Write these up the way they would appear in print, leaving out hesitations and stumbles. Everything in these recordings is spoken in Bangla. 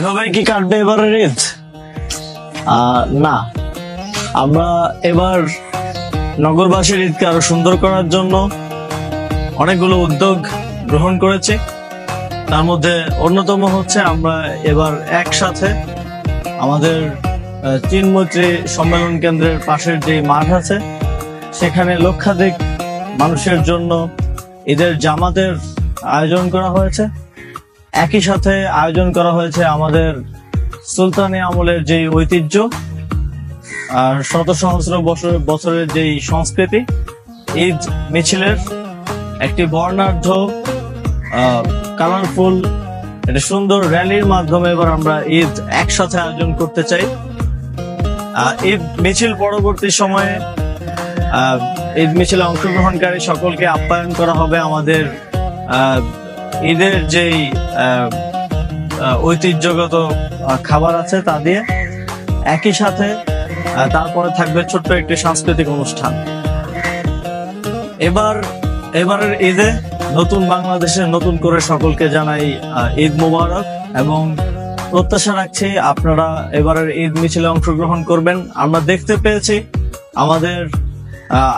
এভাবে কি কাটবে এবারের ঈদ? না, আমরা এবার নগরবাসীর ঈদকে আরো সুন্দর করার জন্য অনেকগুলো উদ্যোগ গ্রহণ করেছি। তার মধ্যে অন্যতম হচ্ছে আমরা এবার একসাথে আমাদের চিনমৈত্রী সম্মেলন কেন্দ্রের পাশের যে মাঠ আছে সেখানে লক্ষাধিক মানুষের জন্য ঈদের জামাতের আয়োজন করা হয়েছে। একই সাথে আয়োজন করা হয়েছে আমাদের সুলতানি আমলের যে ঐতিহ্য আর শত সহস্র বছরের যে সংস্কৃতি, ঈদ মিছিলের একটি বর্ণাঢ্য কালারফুল একটা সুন্দর র্যালির মাধ্যমে এবার আমরা ঈদ একসাথে আয়োজন করতে চাই। ঈদ মিছিল পরবর্তী সময়ে ঈদ মিছিলে অংশগ্রহণকারী সকলকে আপ্যায়ন করা হবে আমাদের ঈদের যেই ঐতিহ্যগত খাবার আছে তা দিয়ে। একই সাথে তারপরে থাকবে ছোট্ট একটি সাংস্কৃতিক অনুষ্ঠান। এবারের ঈদে নতুন বাংলাদেশে নতুন করে সকলকে জানাই ঈদ মোবারক এবং প্রত্যাশা রাখছি আপনারা এবারের ঈদ মিছিলে অংশগ্রহণ করবেন। আমরা দেখতে পেয়েছি আমাদের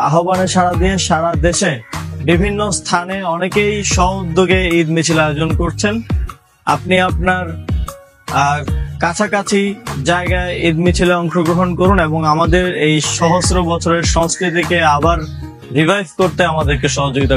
আহ্বানে সাড়া দিয়ে সারা দেশে বিভিন্ন স্থানে অনেকেই স্ব-উদ্যোগে ঈদ মিছিল আয়োজন করছেন। আপনি আপনার কাছাকাছি জায়গায় ঈদ মিছিলে অংশগ্রহণ করুন এবং আমাদের এই সহস্র বছরের সংস্কৃতিকে আবার রিভাইভ করতে আমাদেরকে সহযোগিতা